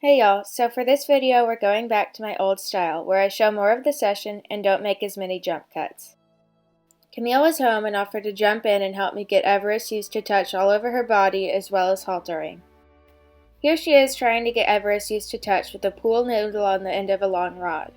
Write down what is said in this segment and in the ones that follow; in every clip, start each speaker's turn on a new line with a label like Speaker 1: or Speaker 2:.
Speaker 1: Hey y'all, so for this video we're going back to my old style where I show more of the session and don't make as many jump cuts. Camille was home and offered to jump in and help me get Everest used to touch all over her body as well as haltering. Here she is trying to get Everest used to touch with a pool noodle on the end of a long rod.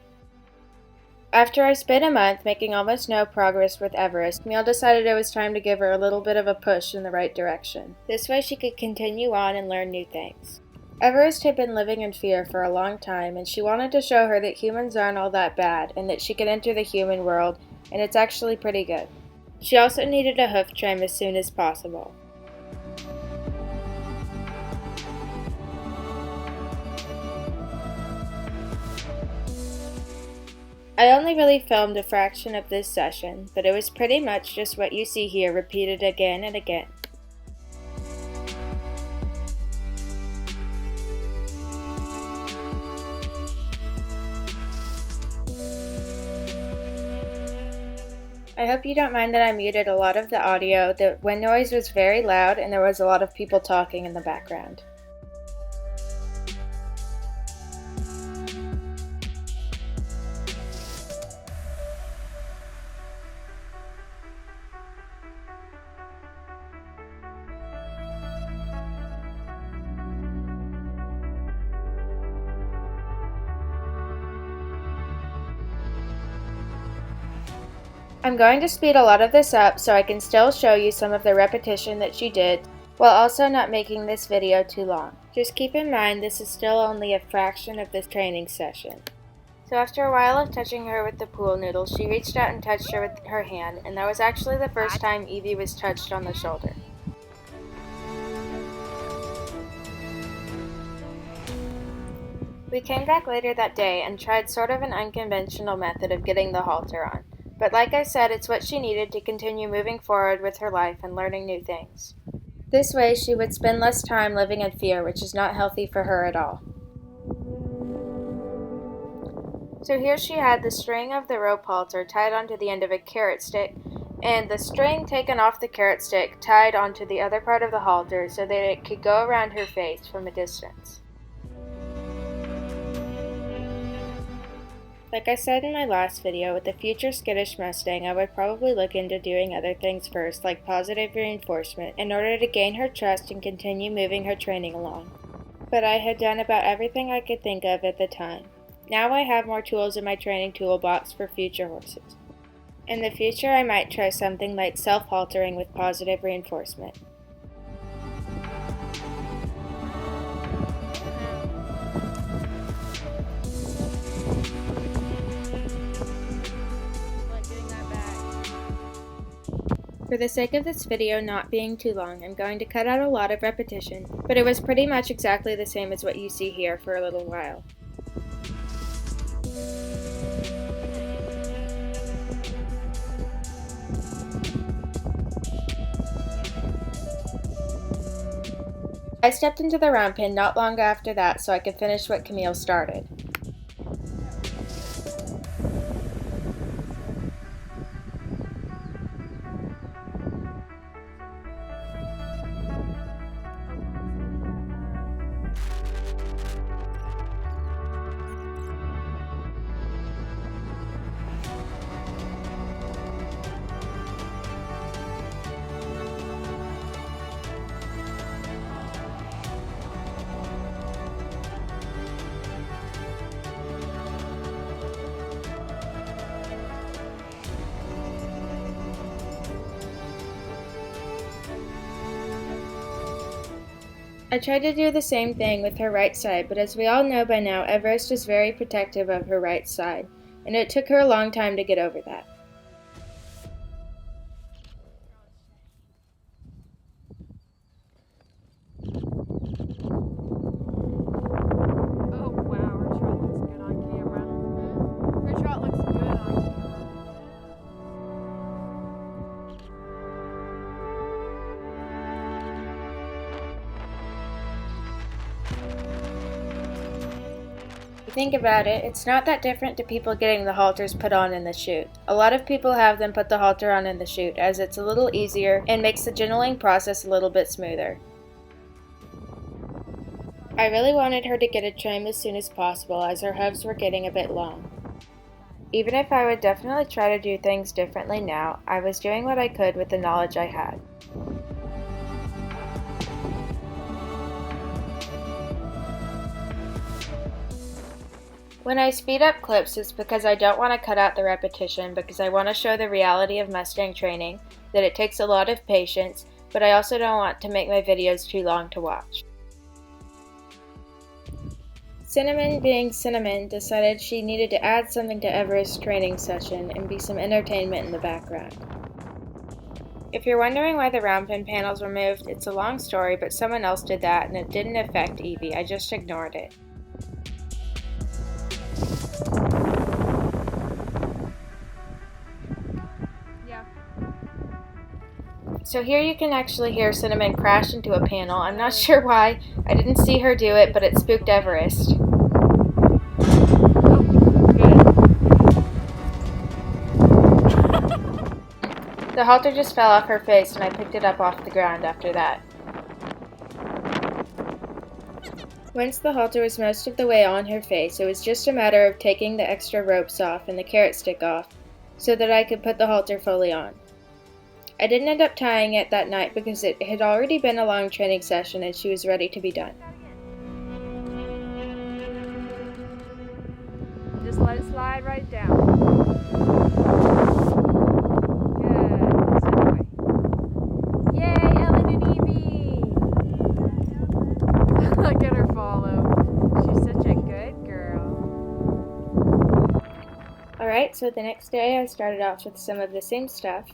Speaker 1: After I spent a month making almost no progress with Everest, Camille decided it was time to give her a little bit of a push in the right direction. This way she could continue on and learn new things. Everest had been living in fear for a long time, and she wanted to show her that humans aren't all that bad and that she could enter the human world, and it's actually pretty good. She also needed a hoof trim as soon as possible. I only really filmed a fraction of this session, but it was pretty much just what you see here repeated again and again. I hope you don't mind that I muted a lot of the audio. The wind noise was very loud and there was a lot of people talking in the background. I'm going to speed a lot of this up so I can still show you some of the repetition that she did, while also not making this video too long. Just keep in mind this is still only a fraction of this training session. So after a while of touching her with the pool noodle, she reached out and touched her with her hand, and that was actually the first time Evie was touched on the shoulder. We came back later that day and tried sort of an unconventional method of getting the halter on. But like I said, it's what she needed to continue moving forward with her life and learning new things. This way, she would spend less time living in fear, which is not healthy for her at all. So here she had the string of the rope halter tied onto the end of a carrot stick, and the string taken off the carrot stick tied onto the other part of the halter so that it could go around her face from a distance. Like I said in my last video, with the future skittish Mustang, I would probably look into doing other things first, like positive reinforcement, in order to gain her trust and continue moving her training along. But I had done about everything I could think of at the time. Now I have more tools in my training toolbox for future horses. In the future, I might try something like self-haltering with positive reinforcement. For the sake of this video not being too long, I'm going to cut out a lot of repetition, but it was pretty much exactly the same as what you see here for a little while. I stepped into the round pen not long after that so I could finish what Camille started. I tried to do the same thing with her right side, but as we all know by now, Everest is very protective of her right side, and it took her a long time to get over that.
Speaker 2: Oh wow, her shot looks good on camera. Her shot looks good on camera.
Speaker 1: If you think about it, it's not that different to people getting the halters put on in the chute. A lot of people have them put the halter on in the chute as it's a little easier and makes the journaling process a little bit smoother. I really wanted her to get a trim as soon as possible as her hooves were getting a bit long. Even if I would definitely try to do things differently now, I was doing what I could with the knowledge I had. When I speed up clips, it's because I don't want to cut out the repetition, because I want to show the reality of Mustang training, that it takes a lot of patience, but I also don't want to make my videos too long to watch. Cinnamon, being Cinnamon, decided she needed to add something to Everest's training session and be some entertainment in the background. If you're wondering why the round pin panels were moved, it's a long story, but someone else did that and it didn't affect Evie. I just ignored it.
Speaker 2: Yeah.
Speaker 1: So here you can actually hear Cinnamon crash into a panel. I'm not sure why. I didn't see her do it, but it spooked Everest. The halter just fell off her face and I picked it up off the ground after that. Once the halter was most of the way on her face, it was just a matter of taking the extra ropes off and the carrot stick off so that I could put the halter fully on. I didn't end up tying it that night because it had already been a long training session and she was ready to be done.
Speaker 2: Just let it slide right down. Look at her follow. She's such a good girl.
Speaker 1: Alright, so the next day I started off with some of the same stuff.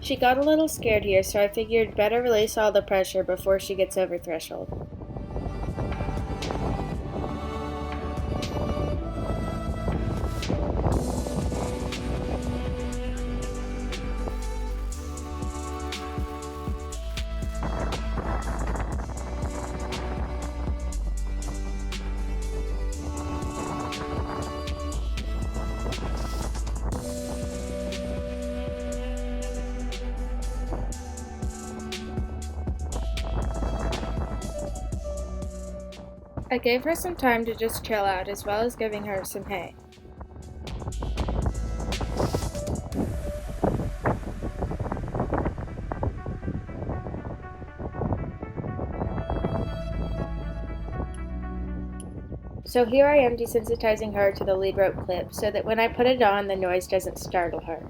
Speaker 1: She got a little scared here, so I figured better release all the pressure before she gets over threshold. I gave her some time to just chill out, as well as giving her some hay. So here I am desensitizing her to the lead rope clip so that when I put it on, the noise doesn't startle her.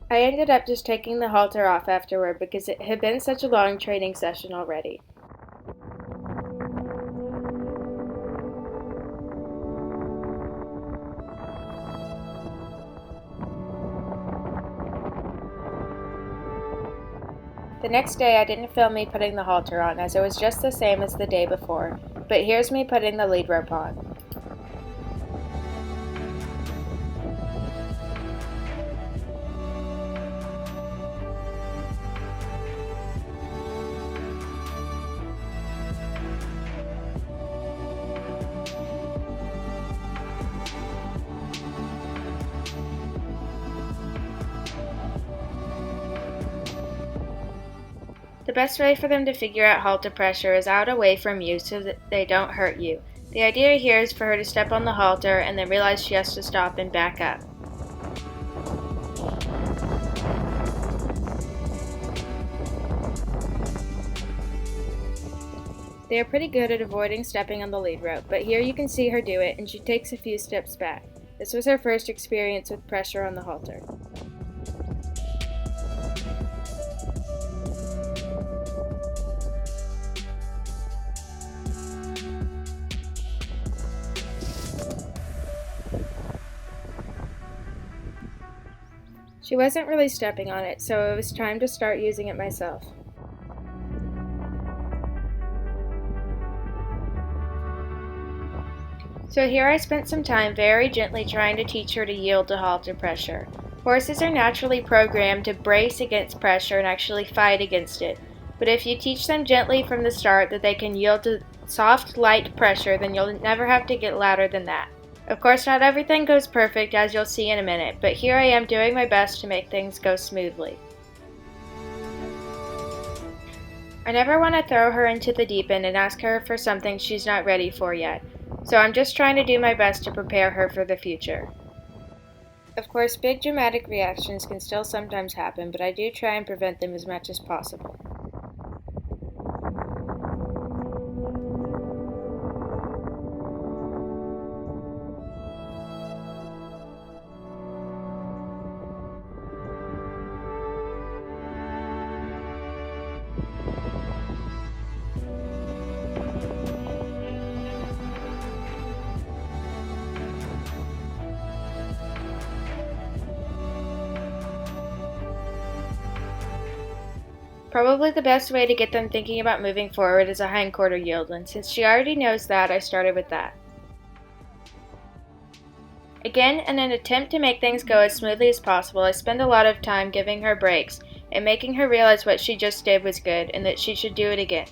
Speaker 1: I ended up just taking the halter off afterward because it had been such a long training session already. The next day I didn't film me putting the halter on as it was just the same as the day before, but here's me putting the lead rope on. The best way for them to figure out halter pressure is out away from you so that they don't hurt you. The idea here is for her to step on the halter and then realize she has to stop and back up. They are pretty good at avoiding stepping on the lead rope, but here you can see her do it and she takes a few steps back. This was her first experience with pressure on the halter. She wasn't really stepping on it, so it was time to start using it myself. So here I spent some time very gently trying to teach her to yield to halter pressure. Horses are naturally programmed to brace against pressure and actually fight against it. But if you teach them gently from the start that they can yield to soft, light pressure, then you'll never have to get louder than that. Of course, not everything goes perfect, as you'll see in a minute, but here I am doing my best to make things go smoothly. I never want to throw her into the deep end and ask her for something she's not ready for yet, so I'm just trying to do my best to prepare her for the future. Of course, big dramatic reactions can still sometimes happen, but I do try and prevent them as much as possible. Probably the best way to get them thinking about moving forward is a hindquarter yield, and since she already knows that, I started with that. Again, in an attempt to make things go as smoothly as possible, I spend a lot of time giving her breaks and making her realize what she just did was good and that she should do it again.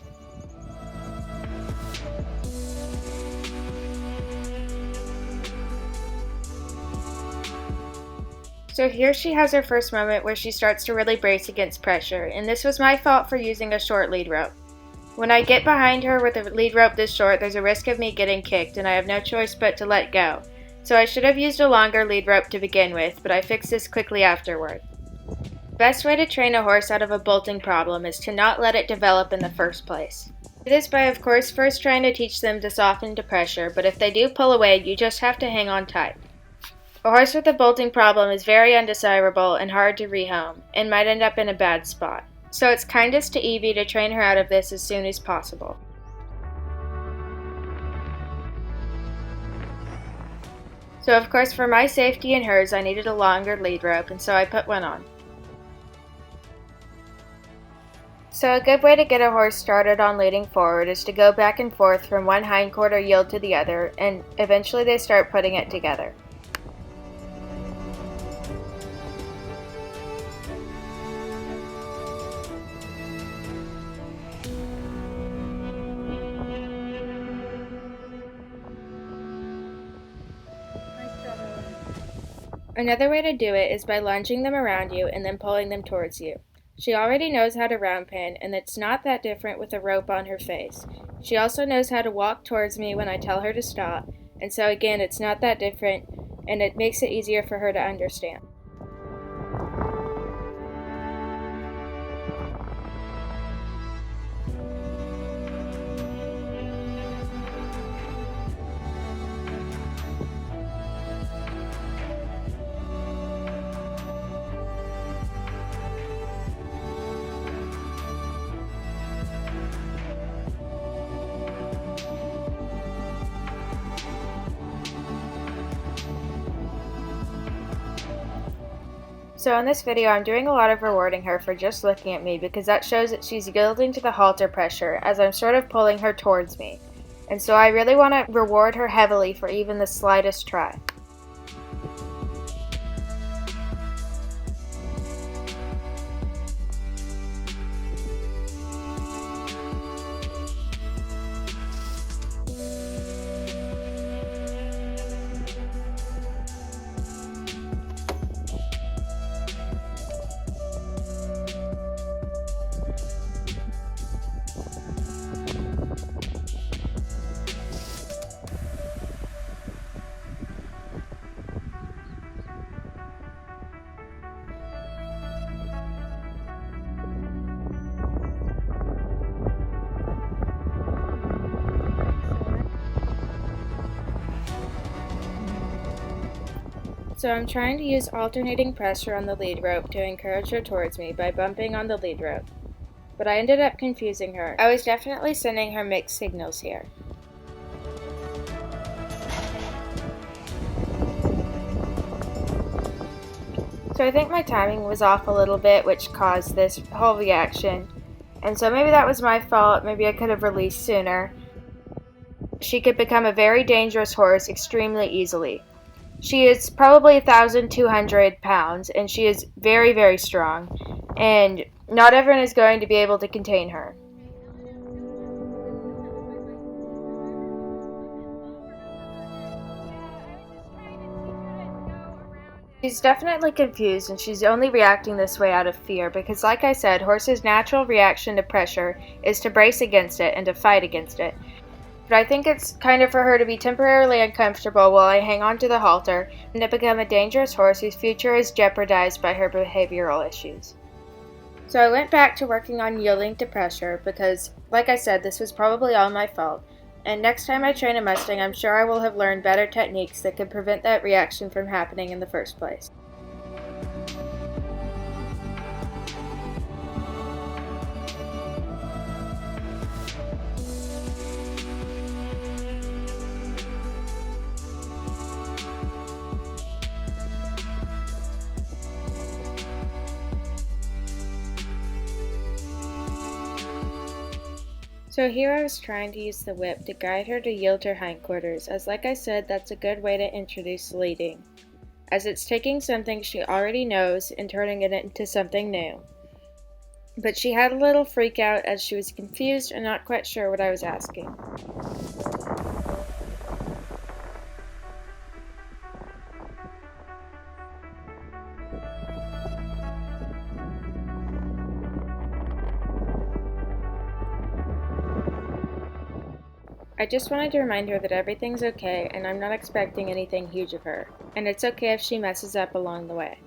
Speaker 1: So here she has her first moment where she starts to really brace against pressure, and this was my fault for using a short lead rope. When I get behind her with a lead rope this short, there's a risk of me getting kicked, and I have no choice but to let go. So I should have used a longer lead rope to begin with, but I fixed this quickly afterward. The best way to train a horse out of a bolting problem is to not let it develop in the first place. Do this by, of course, first trying to teach them to soften to pressure, but if they do pull away, you just have to hang on tight. A horse with a bolting problem is very undesirable and hard to rehome, and might end up in a bad spot. So it's kindest to Evie to train her out of this as soon as possible. So of course for my safety and hers I needed a longer lead rope, and so I put one on. So a good way to get a horse started on leading forward is to go back and forth from one hindquarter yield to the other, and eventually they start putting it together. Another way to do it is by lunging them around you and then pulling them towards you. She already knows how to round pen, and it's not that different with a rope on her face. She also knows how to walk towards me when I tell her to stop, and so again it's not that different, and it makes it easier for her to understand. So in this video, I'm doing a lot of rewarding her for just looking at me because that shows that she's yielding to the halter pressure as I'm sort of pulling her towards me. And so I really want to reward her heavily for even the slightest try. So I'm trying to use alternating pressure on the lead rope to encourage her towards me by bumping on the lead rope, but I ended up confusing her. I was definitely sending her mixed signals here. So I think my timing was off a little bit, which caused this whole reaction. And so maybe that was my fault, maybe I could have released sooner. She could become a very dangerous horse extremely easily. She is probably 1,200 pounds, and she is very, very strong, and not everyone is going to be able to contain her. She's definitely confused, and she's only reacting this way out of fear because, like I said, horses' natural reaction to pressure is to brace against it and to fight against it. But I think it's kind of for her to be temporarily uncomfortable while I hang on to the halter and to become a dangerous horse whose future is jeopardized by her behavioral issues. So I went back to working on yielding to pressure because, like I said, this was probably all my fault. And next time I train a Mustang, I'm sure I will have learned better techniques that could prevent that reaction from happening in the first place. So here I was trying to use the whip to guide her to yield her hindquarters, as like I said, that's a good way to introduce leading, as it's taking something she already knows and turning it into something new. But she had a little freak out as she was confused and not quite sure what I was asking. I just wanted to remind her that everything's okay and I'm not expecting anything huge of her, and it's okay if she messes up along the way.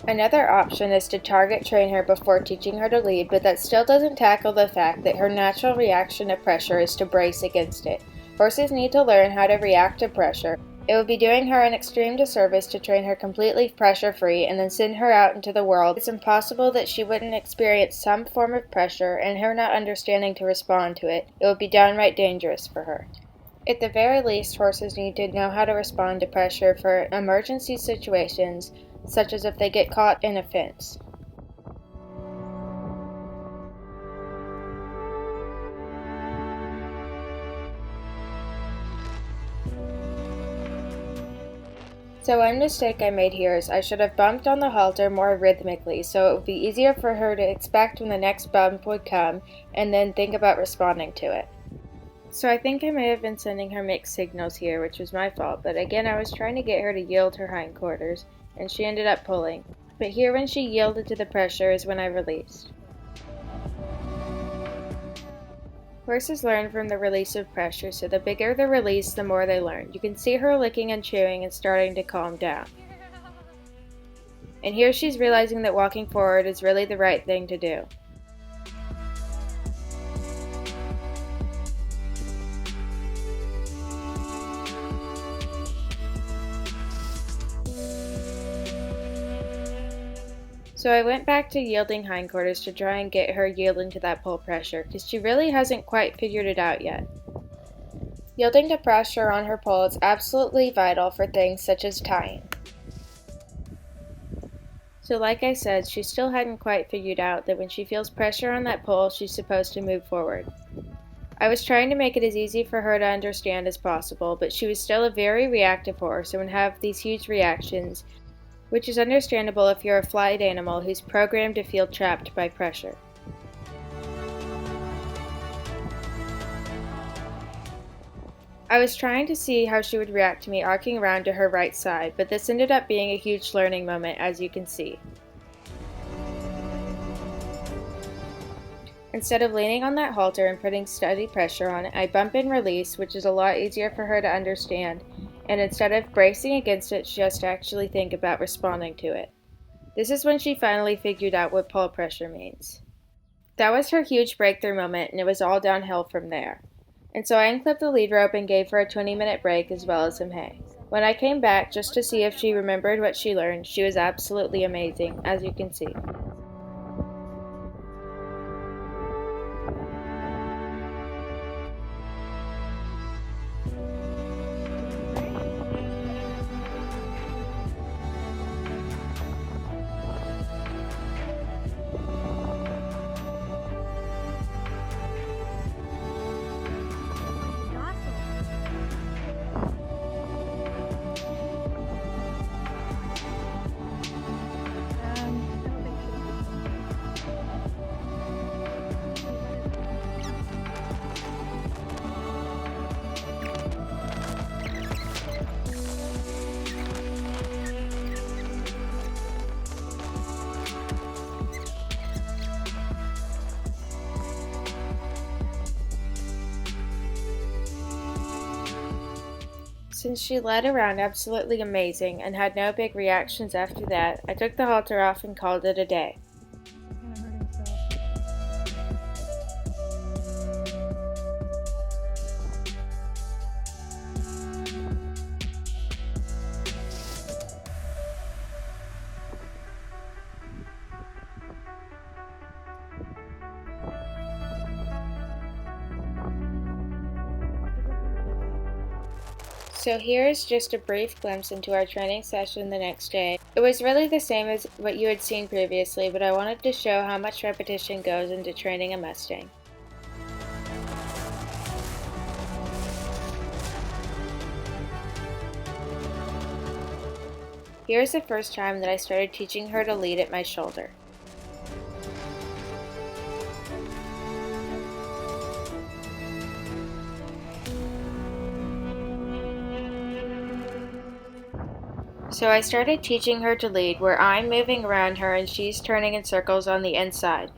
Speaker 1: Another option is to target train her before teaching her to lead, but that still doesn't tackle the fact that her natural reaction to pressure is to brace against it. Horses need to learn how to react to pressure. It would be doing her an extreme disservice to train her completely pressure-free and then send her out into the world. It's impossible that she wouldn't experience some form of pressure, and her not understanding to respond to it. It would be downright dangerous for her. At the very least, horses need to know how to respond to pressure for emergency situations, such as if they get caught in a fence. So one mistake I made here is I should have bumped on the halter more rhythmically so it would be easier for her to expect when the next bump would come and then think about responding to it. So I think I may have been sending her mixed signals here, which was my fault, but again I was trying to get her to yield her hindquarters, and she ended up pulling. But here when she yielded to the pressure is when I released. Horses learn from the release of pressure, so the bigger the release, the more they learn. You can see her licking and chewing and starting to calm down. And here she's realizing that walking forward is really the right thing to do. So I went back to yielding hindquarters to try and get her yielding to that pull pressure, because she really hasn't quite figured it out yet. Yielding to pressure on her pull is absolutely vital for things such as tying. So like I said, she still hadn't quite figured out that when she feels pressure on that pull, she's supposed to move forward. I was trying to make it as easy for her to understand as possible, but she was still a very reactive horse and would have these huge reactions, which is understandable if you're a flight animal who's programmed to feel trapped by pressure. I was trying to see how she would react to me arcing around to her right side, but this ended up being a huge learning moment, as you can see. Instead of leaning on that halter and putting steady pressure on it, I bump and release, which is a lot easier for her to understand, and instead of bracing against it, she has to actually think about responding to it. This is when she finally figured out what pull pressure means. That was her huge breakthrough moment, and it was all downhill from there. And so I unclipped the lead rope and gave her a 20-minute break as well as some hay. When I came back just to see if she remembered what she learned, she was absolutely amazing, as you can see. Since she led around absolutely amazing and had no big reactions after that, I took the halter off and called it a day. So here is just a brief glimpse into our training session the next day. It was really the same as what you had seen previously, but I wanted to show how much repetition goes into training a Mustang. Here's the first time that I started teaching her to lead at my shoulder. So I started teaching her to lead where I'm moving around her and she's turning in circles on the inside.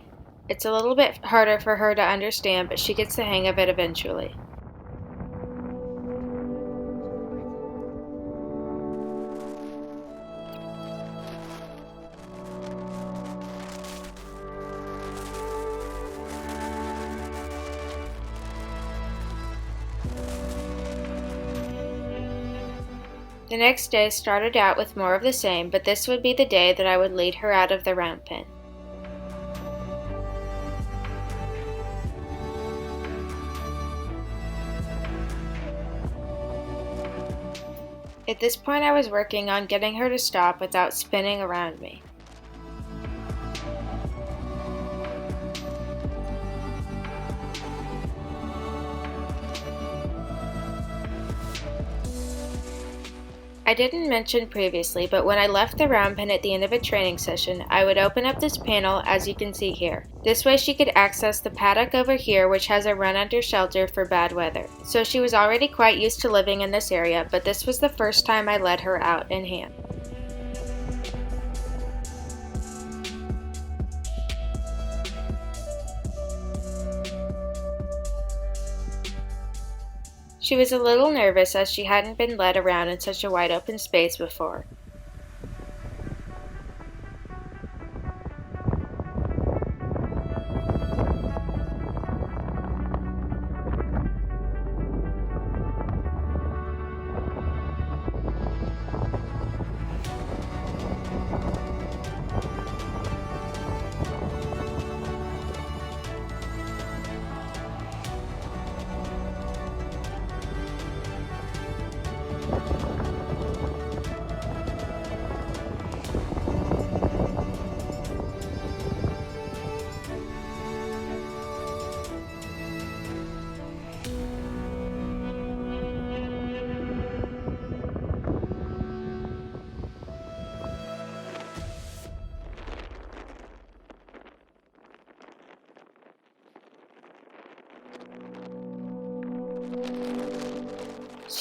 Speaker 1: It's a little bit harder for her to understand, but she gets the hang of it eventually. The next day started out with more of the same, but this would be the day that I would lead her out of the round pen. At this point I was working on getting her to stop without spinning around me. I didn't mention previously, but when I left the round pen at the end of a training session, I would open up this panel as you can see here. This way she could access the paddock over here, which has a run-under shelter for bad weather. So she was already quite used to living in this area, but this was the first time I led her out in hand. She was a little nervous as she hadn't been led around in such a wide open space before.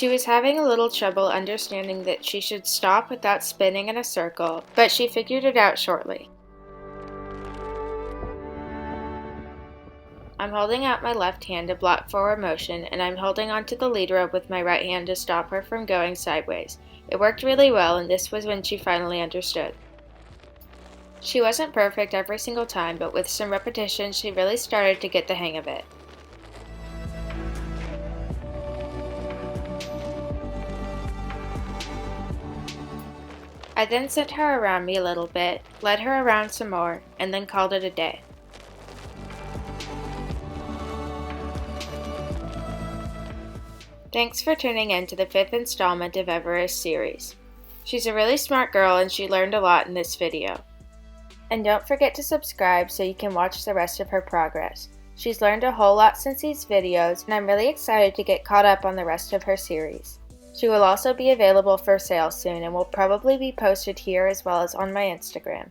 Speaker 1: She was having a little trouble understanding that she should stop without spinning in a circle, but she figured it out shortly. I'm holding out my left hand to block forward motion, and I'm holding onto the lead rope with my right hand to stop her from going sideways. It worked really well, and this was when she finally understood. She wasn't perfect every single time, but with some repetition, she really started to get the hang of it. I then sent her around me a little bit, led her around some more, and then called it a day. Thanks for tuning in to the 5th installment of Everest series. She's a really smart girl and she learned a lot in this video. And don't forget to subscribe so you can watch the rest of her progress. She's learned a whole lot since these videos, and I'm really excited to get caught up on the rest of her series. She will also be available for sale soon and will probably be posted here as well as on my Instagram.